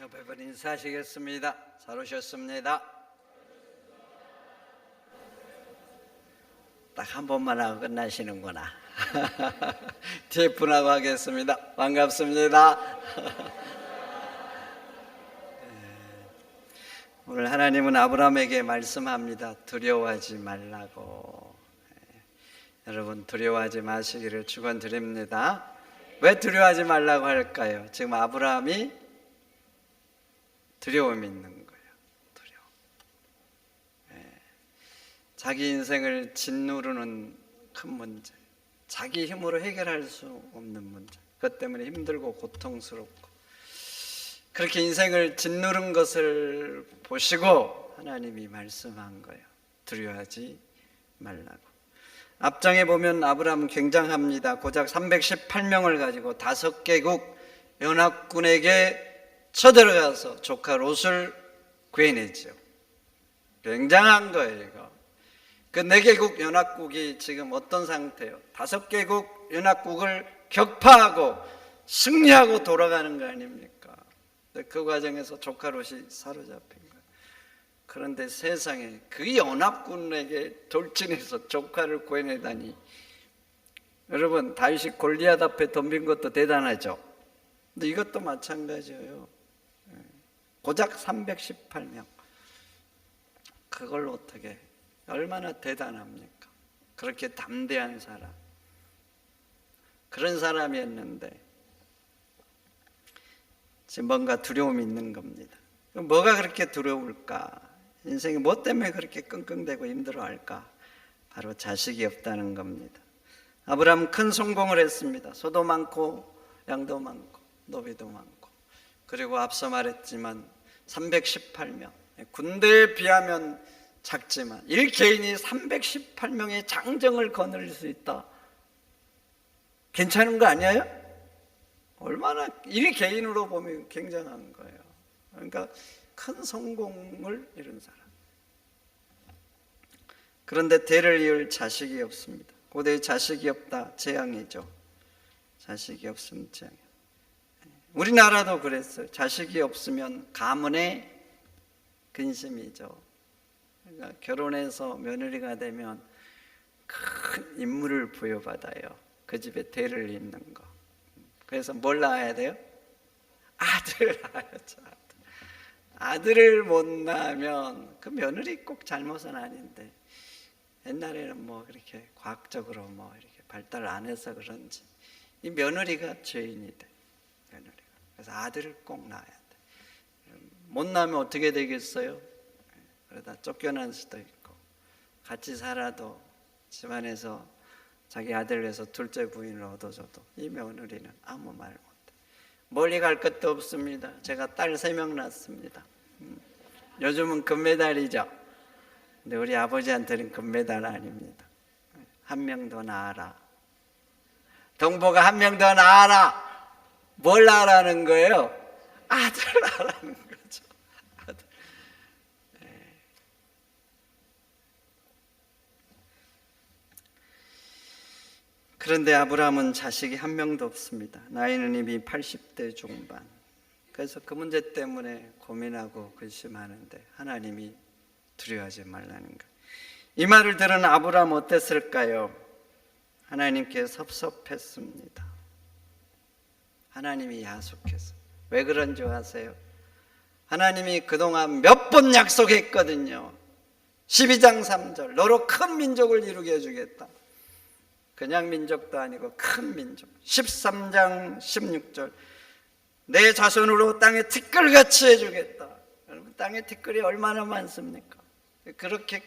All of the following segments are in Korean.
옆에 분 인사하시겠습니다. 잘 오셨습니다. 딱 한 번만 하고 끝나시는구나. 뒤에 분하고 하겠습니다. 반갑습니다. 오늘 하나님은 아브라함에게 말씀합니다. 두려워하지 말라고. 여러분, 두려워하지 마시기를 축원드립니다. 왜 두려워하지 말라고 할까요? 지금 아브라함이 두려움이 있는 거예요. 두려움. 자기 인생을 짓누르는 큰 문제, 자기 힘으로 해결할 수 없는 문제, 그것 때문에 힘들고 고통스럽고, 그렇게 인생을 짓누른 것을 보시고 하나님이 말씀한 거예요. 두려워하지 말라고. 앞장에 보면 아브라함은 굉장합니다. 고작 318명을 가지고 5개국 연합군에게 쳐들어가서 조카 롯을 구해내죠. 굉장한 거예요, 이거. 그 4개국 연합국이 지금 어떤 상태예요? 5개국 연합국을 격파하고 승리하고 돌아가는 거 아닙니까? 그 과정에서 조카 롯이 사로잡힌 거예요. 그런데 세상에 그 연합군에게 돌진해서 조카를 구해내다니. 여러분, 다윗이 골리앗 앞에 덤빈 것도 대단하죠. 근데 이것도 마찬가지예요. 고작 318명. 그걸 어떻게, 얼마나 대단합니까? 그렇게 담대한 사람, 그런 사람이었는데 지금 뭔가 두려움이 있는 겁니다. 뭐가 그렇게 두려울까? 인생이 뭐 때문에 그렇게 끙끙대고 힘들어할까? 바로 자식이 없다는 겁니다. 아브라함은 큰 성공을 했습니다. 소도 많고 양도 많고 노비도 많고, 그리고 앞서 말했지만 318명, 군대에 비하면 작지만 1개인이 318명의 장정을 거느릴 수 있다. 괜찮은 거 아니에요? 얼마나 1개인으로 보면 굉장한 거예요. 그러니까 큰 성공을 이룬 사람. 그런데 대를 이을 자식이 없습니다. 고대에 자식이 없다, 재앙이죠. 자식이 없으면 재앙이에요. 우리나라도 그랬어요. 자식이 없으면 가문의 근심이죠. 그러니까 결혼해서 며느리가 되면 큰 인물을 부여받아요. 그 집에 대를 잇는 거. 그래서 뭘 낳아야 돼요? 아들을 낳아야죠. 아들을 못 낳으면 그 며느리 꼭 잘못은 아닌데, 옛날에는 뭐 그렇게 과학적으로 뭐 이렇게 발달 안 해서 그런지 이 며느리가 죄인이 돼. 며느리가. 그래서 아들을 꼭 낳아야 돼. 못 낳으면 어떻게 되겠어요? 그러다 쫓겨날 수도 있고, 같이 살아도 집안에서 자기 아들을 위해서 둘째 부인을 얻어줘도 이 며느리는 아무 말 못해. 멀리 갈 것도 없습니다. 제가 딸 3명 낳았습니다. 요즘은 금메달이죠. 근데 우리 아버지한테는 금메달 아닙니다. 한 명 더 낳아라. 동보가 한 명 더 낳아라. 뭘 낳으라는 거예요? 아들 낳으라는 거죠. 아들. 그런데 아브라함은 자식이 한 명도 없습니다. 나이는 이미 80대 중반. 그래서 그 문제 때문에 고민하고 근심하는데 하나님이 두려워하지 말라는 것. 이 말을 들은 아브라함 어땠을까요? 하나님께 섭섭했습니다. 하나님이 야속해서. 왜 그런 줄 아세요? 하나님이 그동안 몇 번 약속했거든요. 12장 3절, 너로 큰 민족을 이루게 해주겠다. 그냥 민족도 아니고 큰 민족. 13장 16절, 내 자손으로 땅에 티끌같이 해주겠다. 여러분, 땅에 티끌이 얼마나 많습니까? 그렇게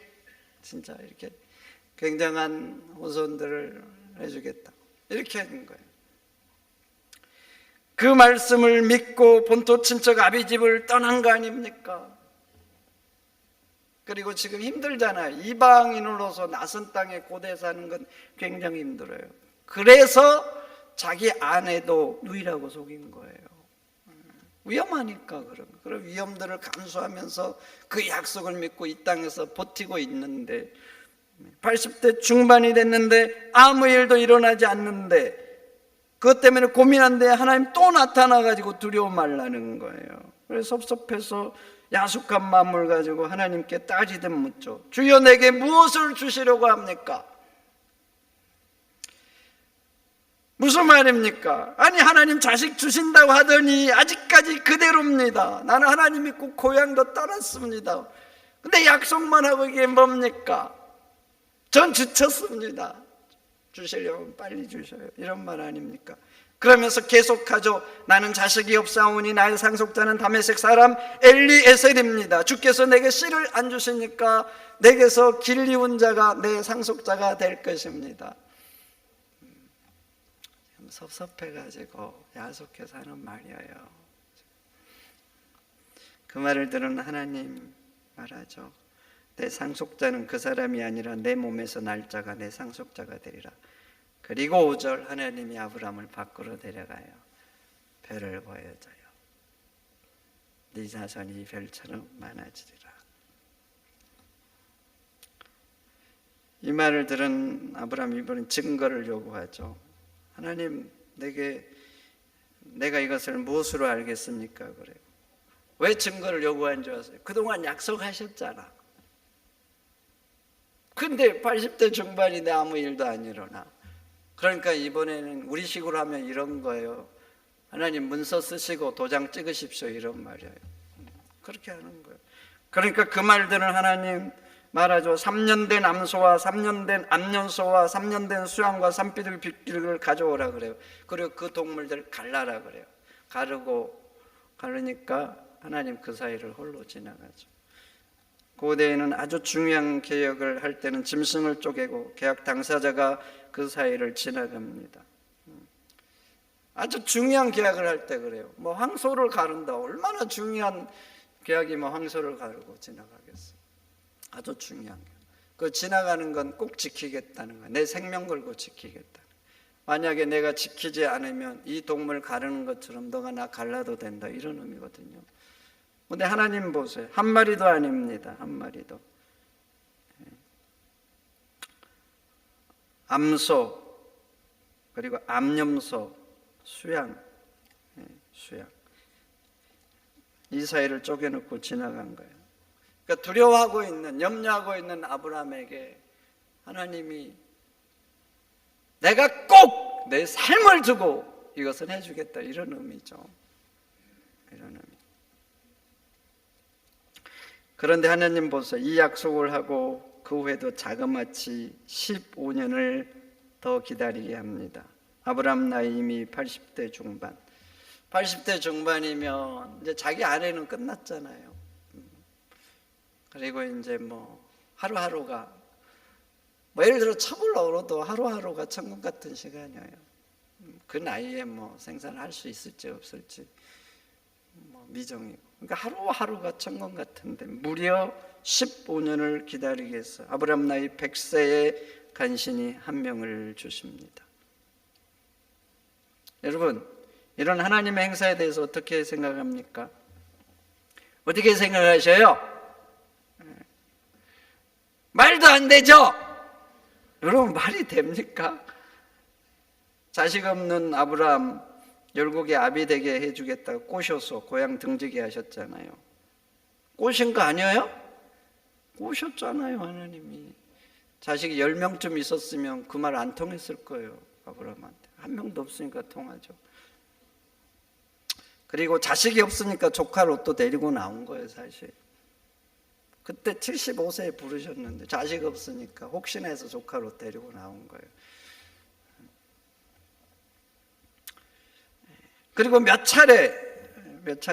진짜 이렇게 굉장한 후손들을 해주겠다, 이렇게 하는 거예요. 그 말씀을 믿고 본토 친척 아비집을 떠난 거 아닙니까? 그리고 지금 힘들잖아요. 이방인으로서 낯선 땅에 고대 사는 건 굉장히 힘들어요. 그래서 자기 아내도 누이라고 속인 거예요. 위험하니까. 그런 위험들을 감수하면서 그 약속을 믿고 이 땅에서 버티고 있는데, 80대 중반이 됐는데 아무 일도 일어나지 않는데, 그것 때문에 고민한데 하나님 또 나타나가지고 두려워 말라는 거예요. 그래서 섭섭해서 야속한 마음을 가지고 하나님께 따지듯 묻죠. 주여 내게 무엇을 주시려고 합니까? 무슨 말입니까? 아니 하나님 자식 주신다고 하더니 아직까지 그대로입니다. 나는 하나님 믿고 고향도 떠났습니다. 근데 약속만 하고 이게 뭡니까? 전 지쳤습니다. 주시려면 빨리 주셔요. 이런 말 아닙니까? 그러면서 계속하죠. 나는 자식이 없사오니 나의 상속자는 다메섹 사람 엘리에셀입니다. 주께서 내게 씨를 안 주시니까 내게서 길리운 자가 내 상속자가 될 것입니다. 섭섭해가지고 야속해서 하는 말이에요. 그 말을 들은 하나님 말하죠. 내 상속자는 그 사람이 아니라 내 몸에서 날 자가 내 상속자가 되리라. 그리고 5절 하나님이 아브라함을 밖으로 데려가요. 별을 보여줘요. 네 자손이 별처럼 많아지리라. 이 말을 들은 아브라함이 이번엔 증거를 요구하죠. 하나님 내가 이것을 무엇으로 알겠습니까? 그래요. 왜 증거를 요구한 줄 아세요? 그동안 약속하셨잖아. 근데 80대 중반인데 아무 일도 안 일어나. 그러니까 이번에는 우리식으로 하면 이런 거예요. 하나님 문서 쓰시고 도장 찍으십시오 이런 말이에요. 그렇게 하는 거예요. 그러니까 그 말들은 하나님 말하죠. 3년 된 암소와 3년 된 암년소와 3년 된 수양과 산비둘 빗길을 가져오라 그래요. 그리고 그 동물들 갈라라 그래요. 가르니까 하나님 그 사이를 홀로 지나가죠. 고대에는 아주 중요한 계약을 할 때는 짐승을 쪼개고 계약 당사자가 그 사이를 지나갑니다. 아주 중요한 계약을 할 때 그래요. 뭐 황소를 가른다. 얼마나 중요한 계약이면 황소를 가르고 지나가겠어. 아주 중요한 거예요. 그 지나가는 건 꼭 지키겠다는 거예요. 내 생명 걸고 지키겠다. 만약에 내가 지키지 않으면 이 동물 가르는 것처럼 너가 나 갈라도 된다 이런 의미거든요. 근데 하나님 보세요. 한 마리도 아닙니다. 한 마리도. 암소 그리고 암염소 수양 이 사이를 쪼개놓고 지나간 거예요. 그러니까 두려워하고 있는 염려하고 있는 아브라함에게 하나님이 내가 꼭 내 삶을 주고 이것은 해주겠다 이런 의미죠. 이런 의미. 그런데 하나님 보세요. 이 약속을 하고 그 후에도 자그마치 15년을 더 기다리게 합니다. 아브라함 나이 이미 80대 중반. 80대 중반이면 이제 자기 아내는 끝났잖아요. 그리고 이제 뭐 하루하루가 뭐 예를 들어 처불러 울어도 하루하루가 천국 같은 시간이에요. 그 나이에 뭐 생산할 수 있을지 없을지 뭐 미정이고. 그러니까 하루하루가 천국 같은데 무려 15년을 기다리게 해서 아브라함 나이 100세에 간신히 한 명을 주십니다. 여러분, 이런 하나님의 행사에 대해서 어떻게 생각합니까? 어떻게 생각하셔요? 말도 안 되죠? 여러분, 말이 됩니까? 자식 없는 아브라함 열국의 아비 되게 해주겠다고 꼬셔서 고향 등지게 하셨잖아요. 꼬신 거 아니에요? 꼬셨잖아요. 하나님이. 자식이 10명쯤 있었으면 그 말 안 통했을 거예요. 아브라함한테. 한 명도 없으니까 통하죠. 그리고 자식이 없으니까 조카 롯도 데리고 나온 거예요. 사실 그때 75세에 부르셨는데 자식 없으니까 혹시나 해서 조카 롯 데리고 나온 거예요. 그리고 몇 차례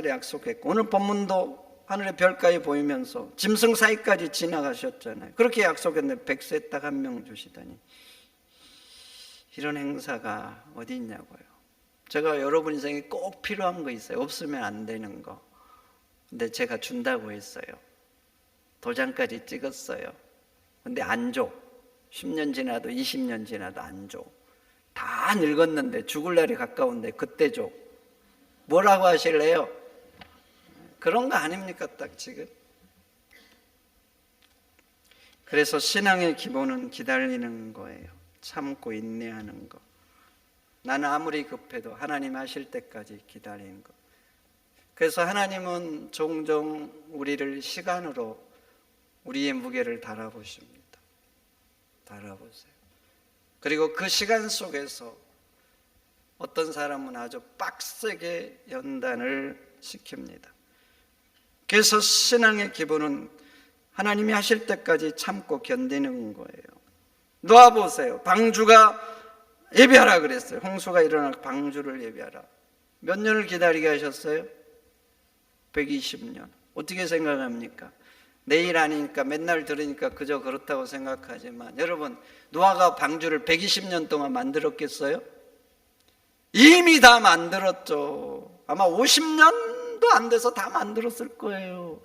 약속했고 오늘 본문도 하늘의 별까지 보이면서 짐승 사이까지 지나가셨잖아요. 그렇게 약속했는데 100세 딱 한 명 주시다니 이런 행사가 어디 있냐고요. 제가 여러분 인생에 꼭 필요한 거 있어요. 없으면 안 되는 거. 근데 제가 준다고 했어요. 도장까지 찍었어요. 근데 안 줘. 10년 지나도 20년 지나도 안 줘. 다 늙었는데 죽을 날이 가까운데 그때 줘. 뭐라고 하실래요? 그런 거 아닙니까 딱 지금? 그래서 신앙의 기본은 기다리는 거예요. 참고 인내하는 거. 나는 아무리 급해도 하나님 하실 때까지 기다리는 거. 그래서 하나님은 종종 우리를 시간으로 우리의 무게를 달아보십니다. 달아보세요. 그리고 그 시간 속에서 어떤 사람은 아주 빡세게 연단을 시킵니다. 그래서 신앙의 기본은 하나님이 하실 때까지 참고 견디는 거예요. 놓아보세요. 방주가 예비하라 그랬어요. 홍수가 일어나 방주를 예비하라. 몇 년을 기다리게 하셨어요? 120년. 어떻게 생각합니까? 내일 아니니까 맨날 들으니까 그저 그렇다고 생각하지만 여러분, 노아가 방주를 120년 동안 만들었겠어요? 이미 다 만들었죠. 아마 50년도 안 돼서 다 만들었을 거예요.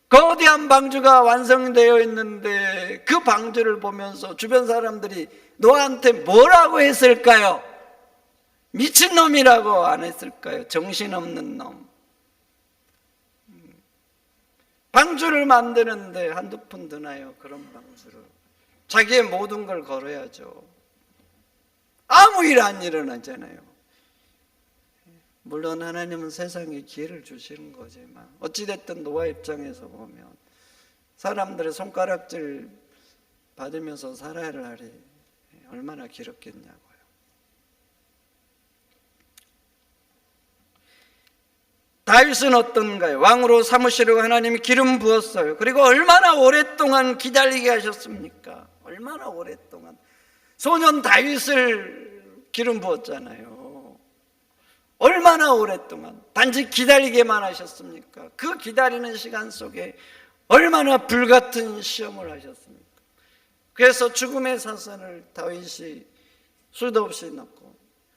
거대한 방주가 완성되어 있는데 그 방주를 보면서 주변 사람들이 노아한테 뭐라고 했을까요? 미친놈이라고 안 했을까요? 정신없는 놈. 방주를 만드는데 한두 푼 드나요? 그런 방주를. 자기의 모든 걸 걸어야죠. 아무 일 안 일어나잖아요. 물론 하나님은 세상에 기회를 주시는 거지만 어찌됐든 노아 입장에서 보면 사람들의 손가락질 받으면서 살아야 할 날이 얼마나 길었겠냐고요. 다윗은 어떤가요? 왕으로 삼으시려고 하나님이 기름 부었어요. 그리고 얼마나 오랫동안 기다리게 하셨습니까? 얼마나 오랫동안. 소년 다윗을 기름 부었잖아요. 얼마나 오랫동안. 단지 기다리게만 하셨습니까? 그 기다리는 시간 속에 얼마나 불같은 시험을 하셨습니까? 그래서 죽음의 사선을 다윗이 수도 없이 넣고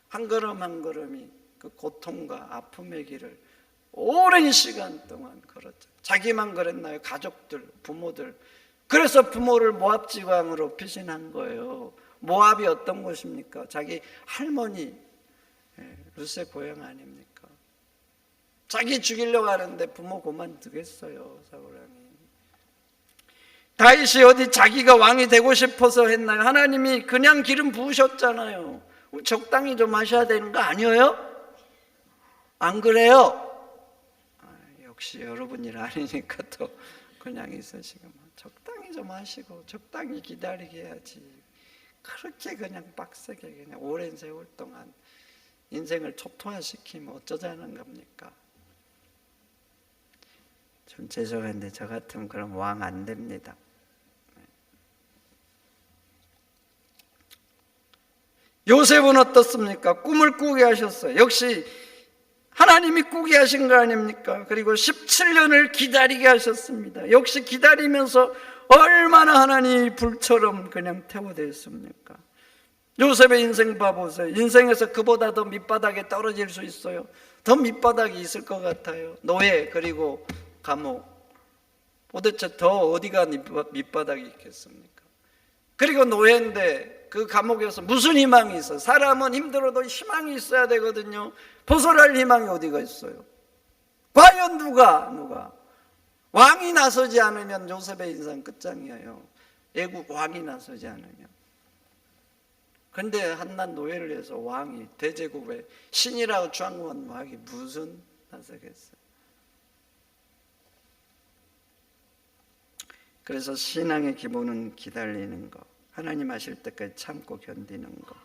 한 걸음 한 걸음이 그 고통과 아픔의 길을 오랜 시간 동안 걸었죠. 자기만 그랬나요? 가족들, 부모들. 그래서 부모를 모압 지방으로 피신한 거예요. 모압이 어떤 곳입니까? 자기 할머니 루세 고향 아닙니까? 자기 죽이려고 하는데 부모 그만두겠어요, 사울왕이. 다윗이 어디 자기가 왕이 되고 싶어서 했나요? 하나님이 그냥 기름 부으셨잖아요. 적당히 좀 하셔야 되는 거 아니에요? 안 그래요? 역시 여러분 일 아니니까 또 그냥 있으시고 적당히 좀 하시고 적당히 기다리게 해야지. 그렇게 그냥 빡세게 그냥 오랜 세월 동안 인생을 초토화시키면 어쩌자는 겁니까? 좀 죄송한데 저 같으면 그럼 왕 안 됩니다. 요셉은 어떻습니까? 꿈을 꾸게 하셨어요. 역시 하나님이 꾸게 하신 거 아닙니까? 그리고 17년을 기다리게 하셨습니다. 역시 기다리면서 얼마나 하나님이 불처럼 그냥 태워댔습니까? 요셉의 인생 봐보세요. 인생에서 그보다 더 밑바닥에 떨어질 수 있어요. 더 밑바닥이 있을 것 같아요. 노예 그리고 감옥. 도대체 더 어디가 밑바닥이 있겠습니까? 그리고 노예인데 그 감옥에서 무슨 희망이 있어요? 사람은 힘들어도 희망이 있어야 되거든요. 벗어날 희망이 어디가 있어요? 과연 누가? 왕이 나서지 않으면 요셉의 인생 끝장이에요. 애국 왕이 나서지 않으면. 근데 한낱 노예를 해서 왕이 대제국의 신이라고 주장한 왕이 무슨 나서겠어요? 그래서 신앙의 기본은 기다리는 거, 하나님 하실 때까지 참고 견디는 거.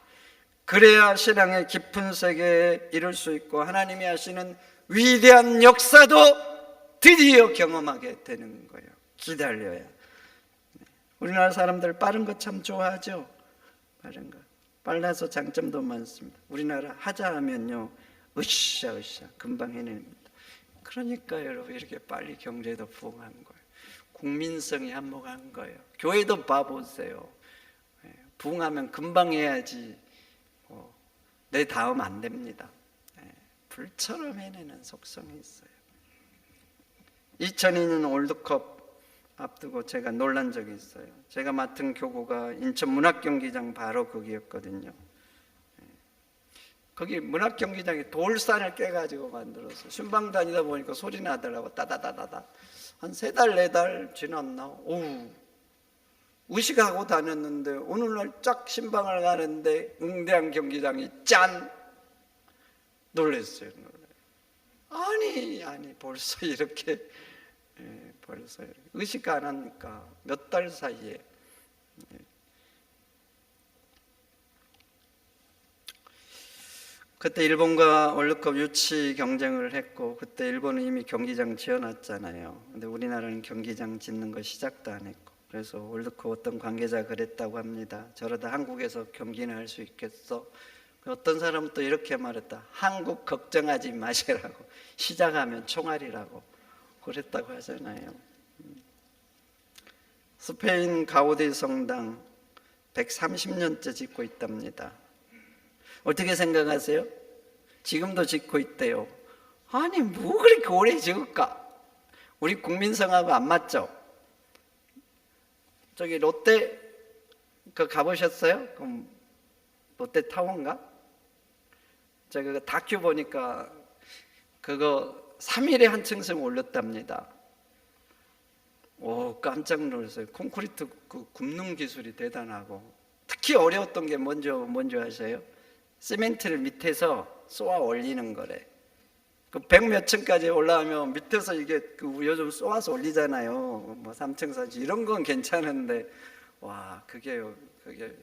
그래야 신앙의 깊은 세계에 이룰 수 있고 하나님이 하시는 위대한 역사도 드디어 경험하게 되는 거예요. 기다려야. 우리나라 사람들 빠른 거 참 좋아하죠. 빠른 거. 빨라서 장점도 많습니다. 우리나라 하자 하면요 으쌰 금방 해냅니다. 그러니까 여러분 이렇게 빨리 경제도 부흥한 거예요. 국민성이 한몫한 거예요. 교회도 봐보세요. 부흥하면 금방 해야지 내 다음 안 됩니다. 불처럼 해내는 속성이 있어요. 2002년 월드컵 앞두고 제가 놀란 적이 있어요. 제가 맡은 교구가 인천 문학경기장 바로 거기였거든요. 거기 문학경기장에 돌산을 깨가지고 만들었어요. 순방 다니다 보니까 소리 나더라고. 따다다다다. 한 3달 4달 지났나? 오우, 의식하고 다녔는데 오늘날 쫙 신방을 가는데 응대한 경기장이 짠! 놀랐어요. 아니 벌써 이렇게 벌써 이렇게. 의식 안 하니까 몇 달 사이에. 그때 일본과 월드컵 유치 경쟁을 했고, 그때 일본은 이미 경기장 지어놨잖아요. 근데 우리나라는 경기장 짓는 거 시작도 안 했고, 그래서 월드컵 어떤 관계자 그랬다고 합니다. 저러다 한국에서 경기는 할 수 있겠어? 어떤 사람은 또 이렇게 말했다. 한국 걱정하지 마시라고. 시작하면 총알이라고 그랬다고 하잖아요. 스페인 가우디 성당 130년째 짓고 있답니다. 어떻게 생각하세요? 지금도 짓고 있대요. 아니 뭐 그렇게 오래 지을까? 우리 국민성하고 안 맞죠? 저기 롯데 그 가보셨어요? 그럼 롯데타워인가? 제가 그 다큐 보니까 그거 3일에 한 층씩 올렸답니다. 오, 깜짝 놀랐어요. 콘크리트 그 굽는 기술이 대단하고, 특히 어려웠던 게 뭔지 아세요? 시멘트를 밑에서 쏘아 올리는 거래. 그 100몇 층까지 올라가면 밑에서 이게 그 요즘 쏘아서 올리잖아요. 뭐 3층, 4층 이런 건 괜찮은데, 와, 그게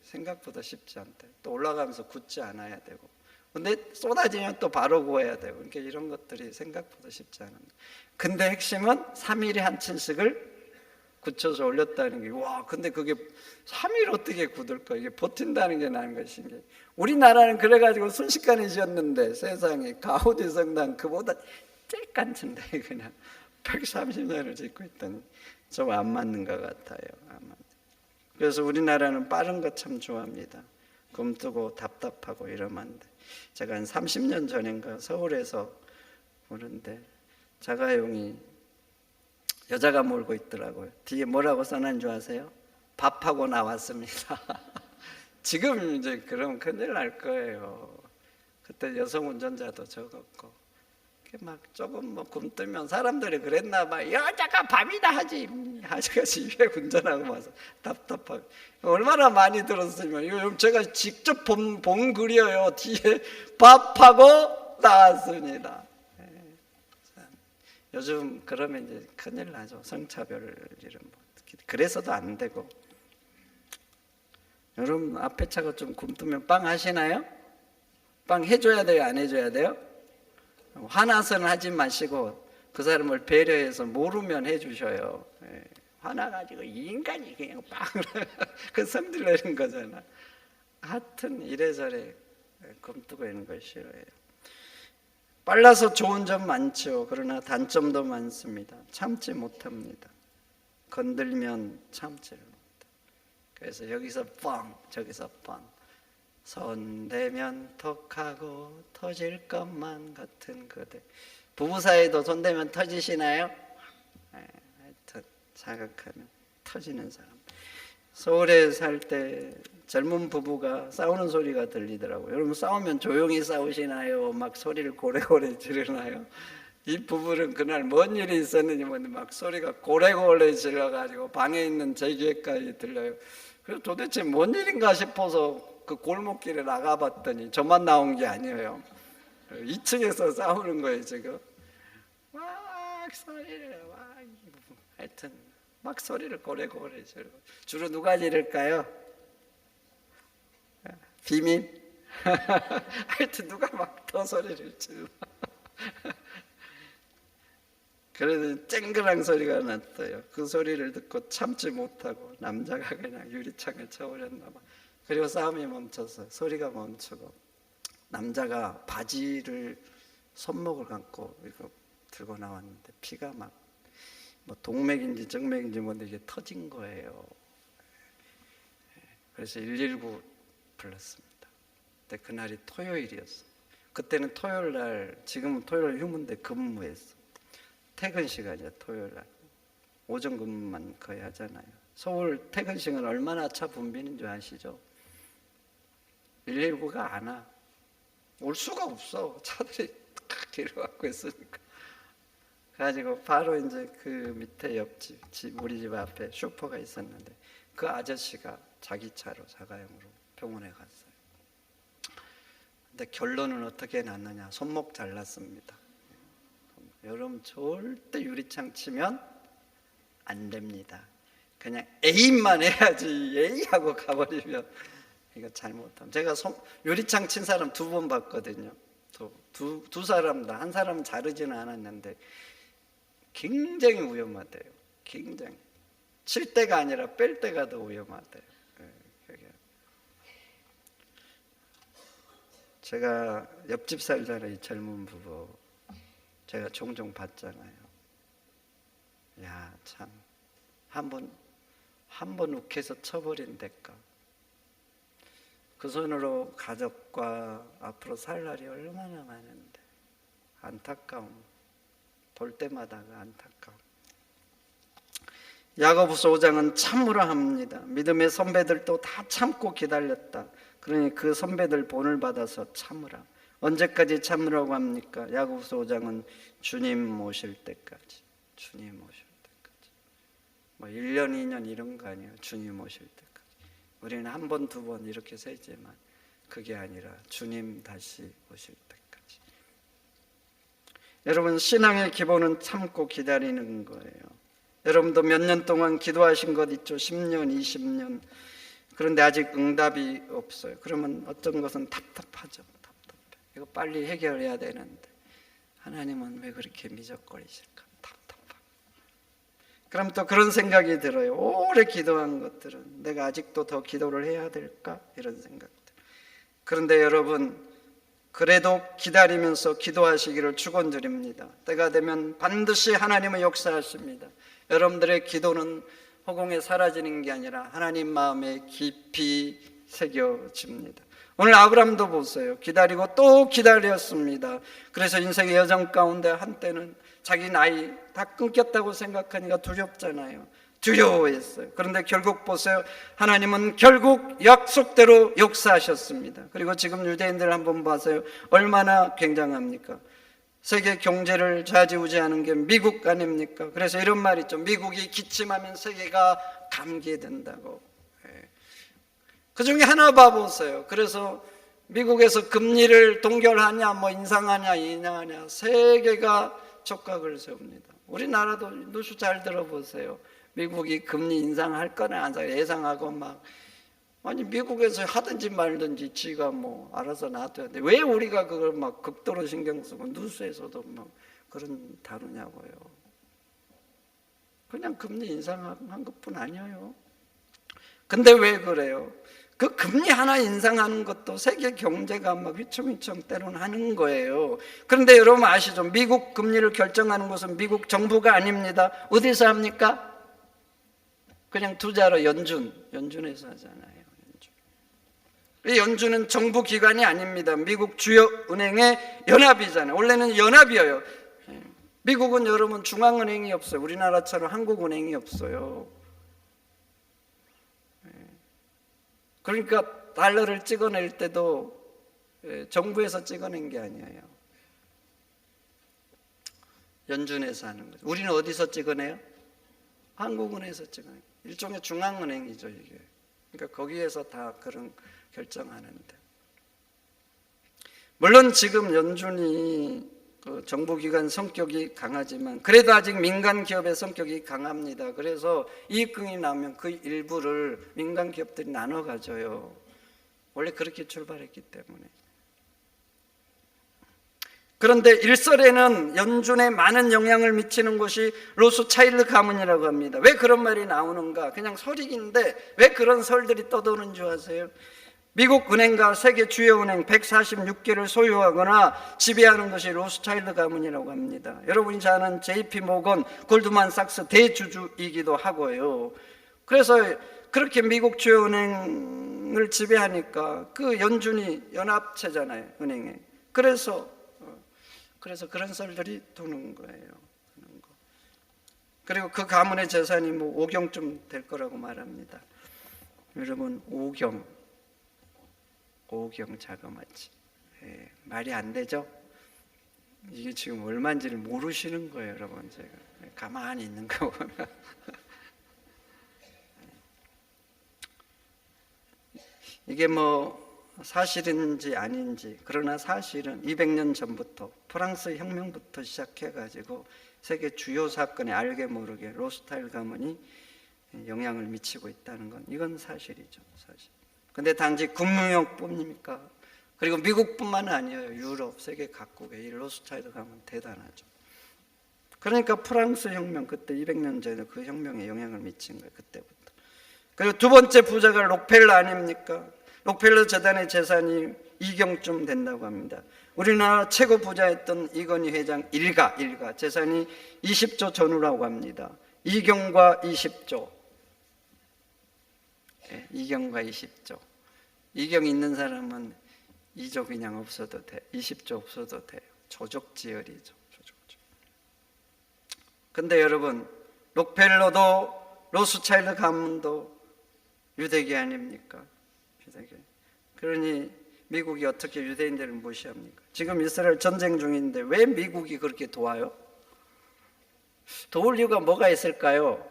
생각보다 쉽지 않대. 또 올라가면서 굳지 않아야 되고. 근데 쏟아지면 또 바로 구워야 되고. 그러니까 이런 것들이 생각보다 쉽지 않은데. 근데 핵심은 3일에 한 층씩을 굳혀서 올렸다는 게, 와, 근데 그게 3일 어떻게 굳을까? 이게 버틴다는 게 나는 것인 게. 우리나라는 그래가지고 순식간에 지었는데 세상에 가우디 성당 그보다 쬐깐친데 그냥 130년을 짓고 있더니 좀 안 맞는 것 같아요. 그래서 우리나라는 빠른 거 참 좋아합니다. 굼뜨고 답답하고 이러면 안 돼. 제가 한 30년 전인가 서울에서 보는데 자가용이 여자가 몰고 있더라고요. 뒤에 뭐라고 써놓은 줄 아세요? 밥하고 나왔습니다. 지금 이제 그러면 큰일 날 거예요. 그때 여성 운전자도 적었고, 막 조금 뭐 굼뜨면 사람들이 그랬나 봐. 여자가 밥이나 하지. 아저씨 위에 운전하고 와서 답답하고. 얼마나 많이 들었으면. 이거 제가 직접 본 글이에요. 뒤에 밥하고 나왔습니다. 요즘 그러면 이제 큰일 나죠. 성차별 이런 뭐. 그래서도 안 되고. 여러분 앞에 차가 좀 굼뜨면 빵 하시나요? 빵 해줘야 돼요? 안 해줘야 돼요? 화나서는 하지 마시고 그 사람을 배려해서 모르면 해주셔요. 화나가지고 이 인간이 그냥 빵을 그 성질 내는 거잖아. 하여튼 이래저래 굼뜨고 있는 걸 싫어해요. 빨라서 좋은 점 많죠. 그러나 단점도 많습니다. 참지 못합니다. 건들면 참지를 못해. 그래서 여기서 뻥, 저기서 뻥. 손대면 톡하고 터질 것만 같은 그대. 부부 사이도 손대면 터지시나요? 하여튼 자극하면 터지는 사람. 서울에 살 때 젊은 부부가 싸우는 소리가 들리더라고요. 여러분 싸우면 조용히 싸우시나요? 막 소리를 고래고래 지르나요? 이 부부는 그날 뭔 일이 있었는지 모르는데 막 소리가 고래고래 질러가지고 방에 있는 제 귀에까지 들려요. 그래서 도대체 뭔 일인가 싶어서 그 골목길에 나가봤더니 저만 나온 게 아니에요. 2층에서 싸우는 거예요 지금. 막 소리를 하여튼 막 소리를 고래고래 지르고. 주로 누가 지를까요? 비밀? 하여튼 누가 막 더 소리를 질러. 그래서 쨍그랑 소리가 났어요. 그 소리를 듣고 참지 못하고 남자가 그냥 유리창을 쳐버렸나 봐. 그리고 싸움이 멈췄어요. 소리가 멈추고 남자가 바지를 손목을 감고 이거 들고 나왔는데 피가 막 뭐 동맥인지 정맥인지 뭔데 이게 터진 거예요. 그래서 119 불렀습니다. 근데 그날이 토요일이었어요. 그때는 토요일 날, 지금은 토요일 휴무인데 근무했어. 퇴근 시간이야 토요일 날. 오전 근무만 거의 하잖아요. 서울 퇴근 시간 얼마나 차 붐비는 줄 아시죠? 119가 안 와. 올 수가 없어. 차들이 딱 길을 갖고 있으니까. 그래가지고 바로 이제 그 밑에 옆집, 우리 집 앞에 슈퍼가 있었는데 그 아저씨가 자기 차로 자가용으로 병원에 갔어요. 근데 결론은 어떻게 났느냐? 손목 잘랐습니다. 여러분 절대 유리창 치면 안 됩니다. 그냥 A만 해야지 A하고 가버리면 이거 잘못하면. 제가 유리창 친 사람 2번 봤거든요. 두 사람 다. 한 사람은 자르지는 않았는데 굉장히 위험하대요. 굉장히. 칠 때가 아니라 뺄 때가 더 위험하대요. 제가 옆집 살잖아요. 이 젊은 부부 제가 종종 봤잖아요. 야, 참 한 번 욱해서 쳐버린 대가. 그 손으로 가족과 앞으로 살 날이 얼마나 많은데 안타까움. 볼 때마다가 안타까움. 야고보서 5장은 참으라 합니다. 믿음의 선배들도 다 참고 기다렸다. 그러니 그 선배들 본을 받아서 참으라. 언제까지 참으라고 합니까? 야고보서 5장은 주님 오실 때까지. 주님 오실 때까지. 뭐 1년 2년 이런 거 아니에요. 주님 오실 때까지. 우리는 한 번, 2번 이렇게 세지만 그게 아니라 주님 다시 오실 때까지. 여러분, 신앙의 기본은 참고 기다리는 거예요. 여러분도 몇 년 동안 기도하신 것 있죠? 10년, 20년. 그런데 아직 응답이 없어요. 그러면 어떤 것은 답답하죠. 답답해. 이거 빨리 해결해야 되는데 하나님은 왜 그렇게 미적거리실까? 답답하고. 그럼 또 그런 생각이 들어요. 오래 기도한 것들은 내가 아직도 더 기도를 해야 될까? 이런 생각들. 그런데 여러분, 그래도 기다리면서 기도하시기를 축원드립니다. 때가 되면 반드시 하나님은 역사하십니다. 여러분들의 기도는 허공에 사라지는 게 아니라 하나님 마음에 깊이 새겨집니다. 오늘 아브라함도 보세요. 기다리고 또 기다렸습니다. 그래서 인생의 여정 가운데 한때는 자기 나이 다 끊겼다고 생각하니까 두렵잖아요. 두려워했어요. 그런데 결국 보세요. 하나님은 결국 약속대로 역사하셨습니다. 그리고 지금 유대인들 한번 봐서요. 얼마나 굉장합니까? 세계 경제를 좌지우지하는 게 미국 아닙니까? 그래서 이런 말 있죠. 미국이 기침하면 세계가 감기된다고. 그 중에 하나 봐보세요. 그래서 미국에서 금리를 동결하냐, 뭐 인상하냐, 인하하냐, 세계가 촉각을 세웁니다. 우리나라도 누수 잘 들어보세요. 미국이 금리 인상할 거나 안 예상하고 막, 아니 미국에서 하든지 말든지 지가 뭐 알아서 놔둬야 돼. 왜 우리가 그걸 막 극도로 신경 쓰고 뉴스에서도 막 그런 다루냐고요. 그냥 금리 인상한 것뿐 아니에요. 근데 왜 그래요? 그 금리 하나 인상하는 것도 세계 경제가 막 휘청휘청 때로는 하는 거예요. 그런데 여러분 아시죠? 미국 금리를 결정하는 것은 미국 정부가 아닙니다. 어디서 합니까? 그냥 투자로 연준에서 하잖아요. 이 연준은 정부 기관이 아닙니다. 미국 주요 은행의 연합이잖아요. 원래는 연합이에요. 미국은 여러분 중앙은행이 없어요. 우리나라처럼 한국은행이 없어요. 그러니까 달러를 찍어낼 때도 정부에서 찍어낸 게 아니에요. 연준에서 하는 거죠. 우리는 어디서 찍어내요? 한국은행에서 찍어내요. 일종의 중앙은행이죠, 이게. 그러니까 거기에서 다 그런 결정하는데. 물론 지금 연준이 그 정부기관 성격이 강하지만 그래도 아직 민간 기업의 성격이 강합니다. 그래서 이익금이 나오면 그 일부를 민간 기업들이 나눠 가져요. 원래 그렇게 출발했기 때문에. 그런데 일설에는 연준에 많은 영향을 미치는 것이 로스차일드 가문이라고 합니다. 왜 그런 말이 나오는가? 그냥 소리인데 왜 그런 설들이 떠도는 줄 아세요? 미국 은행과 세계 주요 은행 146개를 소유하거나 지배하는 것이 로스차일드 가문이라고 합니다. 여러분이 잘 아는 JP 모건, 골드만삭스 대주주이기도 하고요. 그래서 그렇게 미국 주요 은행을 지배하니까 그 연준이 연합체잖아요, 은행에. 그래서 그런 썰들이 도는 거예요. 그리고 그 가문의 재산이 뭐 5경쯤 될 거라고 말합니다. 여러분, 5경 자그마치. 말이 안 되죠? 이게 지금 얼마인지를 모르시는 거예요, 여러분. 제가 가만히 있는 거 보면. 이게 뭐 사실인지 아닌지, 그러나 사실은 200년 전부터 프랑스 혁명부터 시작해가지고 세계 주요 사건에 알게 모르게 로스타일 가문이 영향을 미치고 있다는 건 이건 사실이죠, 사실. 근데 단지 금융력뿐입니까? 그리고 미국뿐만 아니에요. 유럽, 세계 각국에 이 로스타일 가문 대단하죠. 그러니까 프랑스 혁명, 그때 200년 전에 그 혁명에 영향을 미친 거예요, 그때부터. 그리고 두 번째 부자가 록펠러 아닙니까? 록펠러 재단의 재산이 2경쯤 된다고 합니다. 우리나라 최고 부자였던 이건희 회장 일가 재산이 20조 전후라고 합니다. 이경과 20조. 네, 이경과 20조. 이경 있는 사람은 2조 그냥 없어도 돼. 20조 없어도 돼요. 조족지열이죠. 근데 여러분, 록펠러도 로스차일드 가문도 유대계 아닙니까? 유대계. 그러니 미국이 어떻게 유대인들을 무시합니까? 지금 이스라엘 전쟁 중인데 왜 미국이 그렇게 도와요? 도울 이유가 뭐가 있을까요?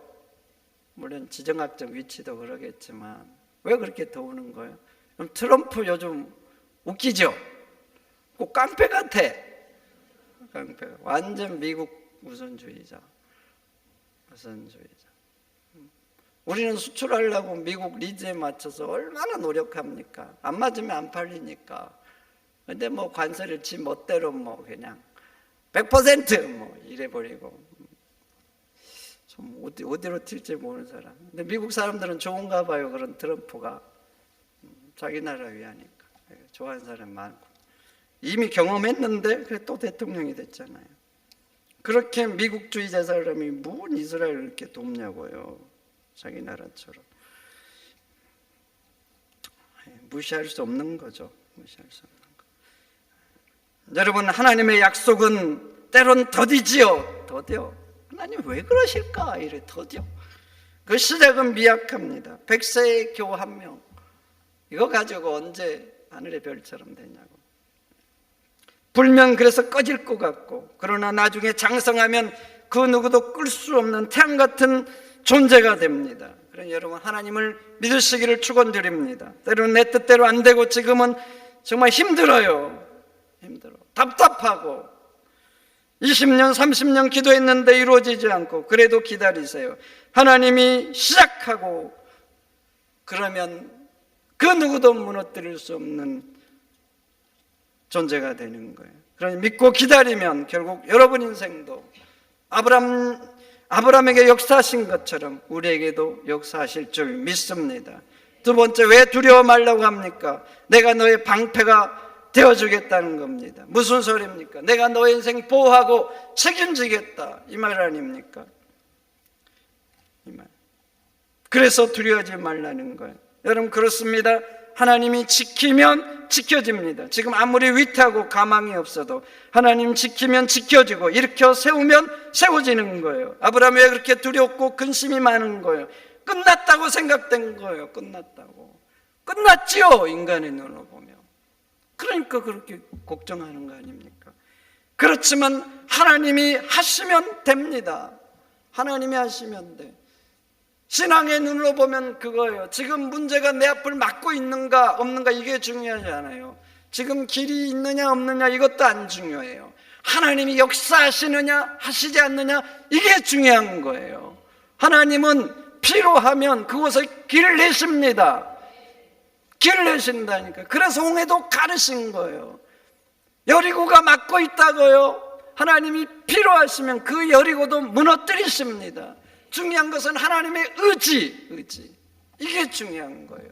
물론 지정학적 위치도 그러겠지만 왜 그렇게 도우는 거예요? 그럼 트럼프 요즘 웃기죠? 꼭 깡패 같아. 깡패. 완전 미국 우선주의자. 우리는 수출하려고 미국 리즈에 맞춰서 얼마나 노력합니까? 안 맞으면 안 팔리니까. 근데 뭐 관세를 지 멋대로 뭐 그냥 100% 이래버리고 좀 어디로 튈지 모르는 사람. 근데 미국 사람들은 좋은가 봐요. 그런 트럼프가 자기 나라 위하니까 좋아하는 사람 많고 이미 경험했는데 그래 또 대통령이 됐잖아요. 그렇게 미국주의자 사람이 뭔 이스라엘을 이렇게 돕냐고요. 자기 나라처럼. 무시할 수 없는 거죠. 무시할 수 없는 거. 여러분, 하나님의 약속은 때론 더디지요. 더뎌. 하나님 왜 그러실까? 이래 더뎌. 그 시작은 미약합니다. 100세의 겨우 한 명. 이거 가지고 언제 하늘의 별처럼 되냐고. 불면 그래서 꺼질 것 같고, 그러나 나중에 장성하면 그 누구도 끌 수 없는 태양 같은 존재가 됩니다. 그러니 여러분, 하나님을 믿으시기를 축원드립니다. 때로는 내 뜻대로 안 되고 지금은 정말 힘들어요. 힘들어. 답답하고 20년 30년 기도했는데 이루어지지 않고, 그래도 기다리세요. 하나님이 시작하고 그러면 그 누구도 무너뜨릴 수 없는 존재가 되는 거예요. 그러니 믿고 기다리면 결국 여러분 인생도 아브라함에게 역사하신 것처럼 우리에게도 역사하실 줄 믿습니다. 두 번째, 왜 두려워 말라고 합니까? 내가 너의 방패가 되어주겠다는 겁니다. 무슨 소리입니까? 내가 너의 인생 보호하고 책임지겠다, 이 말 아닙니까? 이 말. 그래서 두려워하지 말라는 거예요. 여러분, 그렇습니다. 하나님이 지키면 지켜집니다. 지금 아무리 위태하고 가망이 없어도 하나님 지키면 지켜지고 일으켜 세우면 세워지는 거예요. 아브라함이 왜 그렇게 두렵고 근심이 많은 거예요? 끝났다고 생각된 거예요. 끝났지요, 인간의 눈으로 보면. 그러니까 그렇게 걱정하는 거 아닙니까? 그렇지만 하나님이 하시면 됩니다. 하나님이 하시면 돼. 신앙의 눈으로 보면 그거예요. 지금 문제가 내 앞을 막고 있는가 없는가, 이게 중요하지 않아요. 지금 길이 있느냐 없느냐, 이것도 안 중요해요. 하나님이 역사하시느냐 하시지 않느냐, 이게 중요한 거예요. 하나님은 필요하면 그곳에 길을 내십니다. 길을 내신다니까. 그래서 홍해도 가르신 거예요. 여리고가 막고 있다고요. 하나님이 필요하시면 그 여리고도 무너뜨리십니다. 중요한 것은 하나님의 의지. 이게 중요한 거예요.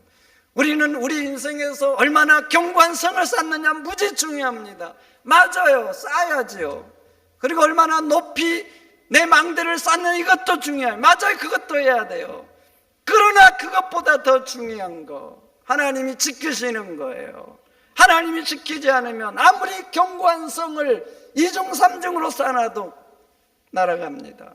우리는 우리 인생에서 얼마나 경관성을 쌓느냐 무지 중요합니다. 맞아요, 쌓아야지요. 그리고 얼마나 높이 내 망대를 쌓는 이것도 중요해요. 맞아요, 그것도 해야 돼요. 그러나 그것보다 더 중요한 거, 하나님이 지키시는 거예요. 하나님이 지키지 않으면 아무리 경관성을 2중 3중으로 쌓아도 날아갑니다.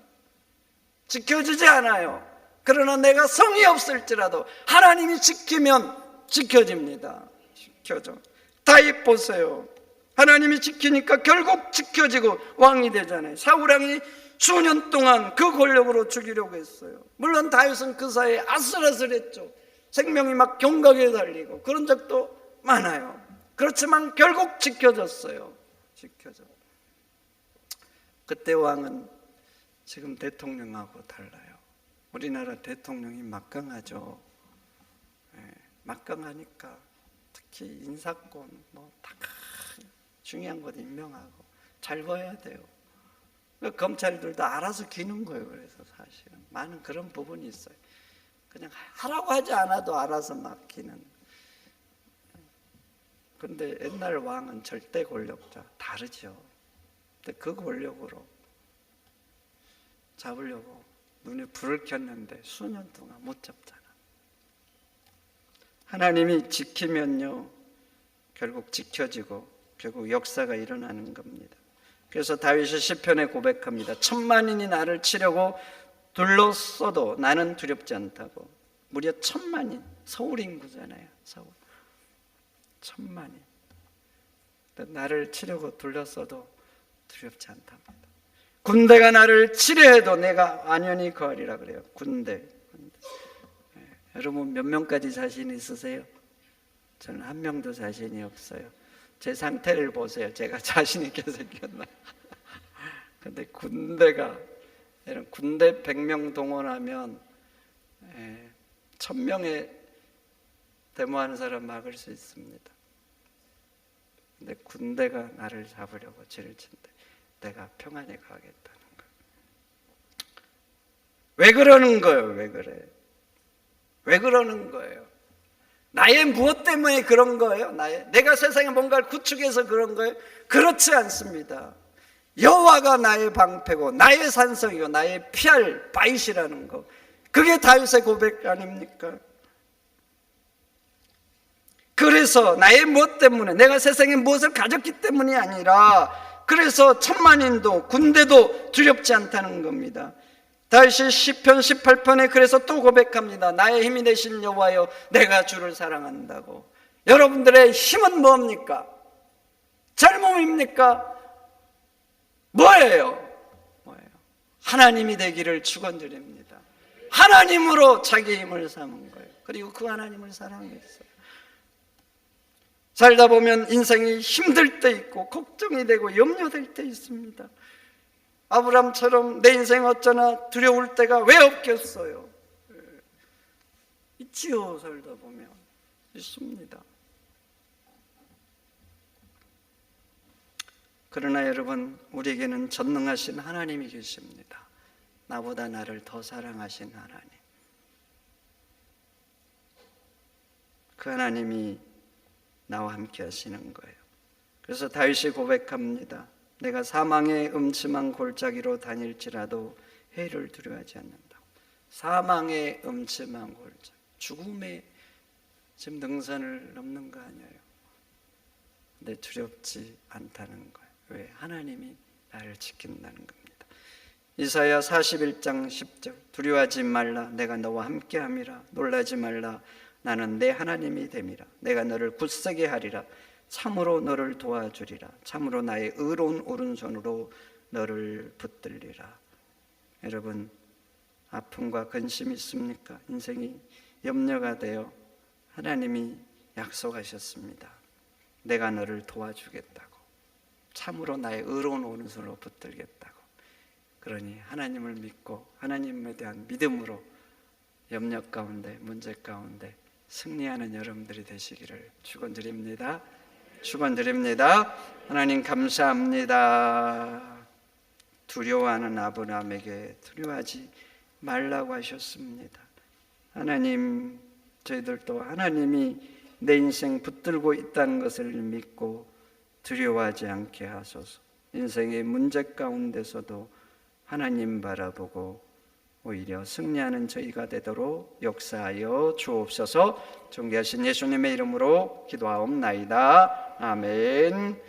지켜지지 않아요. 그러나 내가 성이 없을지라도 하나님이 지키면 지켜집니다. 지켜져. 다윗 보세요. 하나님이 지키니까 결국 지켜지고 왕이 되잖아요. 사울왕이 수년 동안 그 권력으로 죽이려고 했어요. 물론 다윗은 그 사이에 아슬아슬했죠. 생명이 막 경각에 달리고 그런 적도 많아요. 그렇지만 결국 지켜졌어요. 지켜져. 그때 왕은 지금 대통령하고 달라요. 우리나라 대통령이 막강하죠. 막강하니까 특히 인사권 다 중요한 것 임명하고 잘 보여야 돼요. 검찰들도 알아서 기는 거예요. 그래서 사실은 많은 그런 부분이 있어요. 그냥 하라고 하지 않아도 알아서 막 기는. 근데 옛날 왕은 절대 권력자 다르죠. 근데 그 권력으로 잡으려고 눈에 불을 켰는데 수년 동안 못 잡잖아. 하나님이 지키면요 결국 지켜지고 결국 역사가 일어나는 겁니다. 그래서 다윗이 시편에 고백합니다. 천만인이 나를 치려고 둘러써도 나는 두렵지 않다고. 무려 1000만인, 서울 인구잖아요. 서울 1000만인 나를 치려고 둘러써도 두렵지 않답니다. 군대가 나를 치려해도 내가 안연히 거하리라 그래요. 군대. 여러분 몇 명까지 자신 있으세요? 저는 한 명도 자신이 없어요. 제 상태를 보세요. 제가 자신 있게 생겼나? 근데 군대가 여러분 군대 100명 동원하면 1000명의 데모하는 사람 막을 수 있습니다. 근데 군대가 나를 잡으려고 죄를 친대. 내가 평안에 가겠다는 거예요. 왜 그러는 거예요? 왜 그래? 왜 그러는 거예요? 나의 무엇 때문에 그런 거예요? 내가 세상에 뭔가를 구축해서 그런 거예요? 그렇지 않습니다. 여호와가 나의 방패고 나의 산성이고 나의 피할 바윗이라는 거, 그게 다윗의 고백 아닙니까? 그래서 나의 무엇 때문에, 내가 세상에 무엇을 가졌기 때문이 아니라, 그래서 천만인도 군대도 두렵지 않다는 겁니다. 다윗이 시편 18편에 그래서 또 고백합니다. 나의 힘이 되신 여호와여, 내가 주를 사랑한다고. 여러분들의 힘은 뭡니까? 젊음입니까? 뭐예요? 하나님이 되기를 축원드립니다. 하나님으로 자기 힘을 삼은 거예요. 그리고 그 하나님을 사랑했어요. 살다 보면 인생이 힘들 때 있고 걱정이 되고 염려될 때 있습니다. 아브람처럼 내 인생 어쩌나 두려울 때가 왜 없겠어요? 있지요. 살다 보면 있습니다. 그러나 여러분, 우리에게는 전능하신 하나님이 계십니다. 나보다 나를 더 사랑하신 하나님. 그 하나님이 나와 함께 하시는 거예요. 그래서 다윗이 고백합니다. 내가 사망의 음침한 골짜기로 다닐지라도 해를 두려워하지 않는다. 사망의 음침한 골짜기, 죽음의 지금 능선을 넘는 거 아니에요. 근데 두렵지 않다는 거예요. 왜? 하나님이 나를 지킨다는 겁니다. 이사야 41장 10절, 두려워하지 말라, 내가 너와 함께함이라. 놀라지 말라, 나는 내 하나님이 됨이라. 내가 너를 굳세게 하리라. 참으로 너를 도와주리라. 참으로 나의 의로운 오른손으로 너를 붙들리라. 여러분, 아픔과 근심이 있습니까? 인생이 염려가 되어 하나님이 약속하셨습니다. 내가 너를 도와주겠다고. 참으로 나의 의로운 오른손으로 붙들겠다고. 그러니 하나님을 믿고 하나님에 대한 믿음으로 염려 가운데, 문제 가운데 승리하는 여러분들이 되시기를 축원드립니다. 축원드립니다. 하나님 감사합니다. 두려워하는 아브라함에게 두려워하지 말라고 하셨습니다. 하나님, 저희들도 하나님이 내 인생 붙들고 있다는 것을 믿고 두려워하지 않게 하소서. 인생의 문제 가운데서도 하나님 바라보고 오히려 승리하는 저희가 되도록 역사하여 주옵소서. 존귀하신 예수님의 이름으로 기도하옵나이다. 아멘.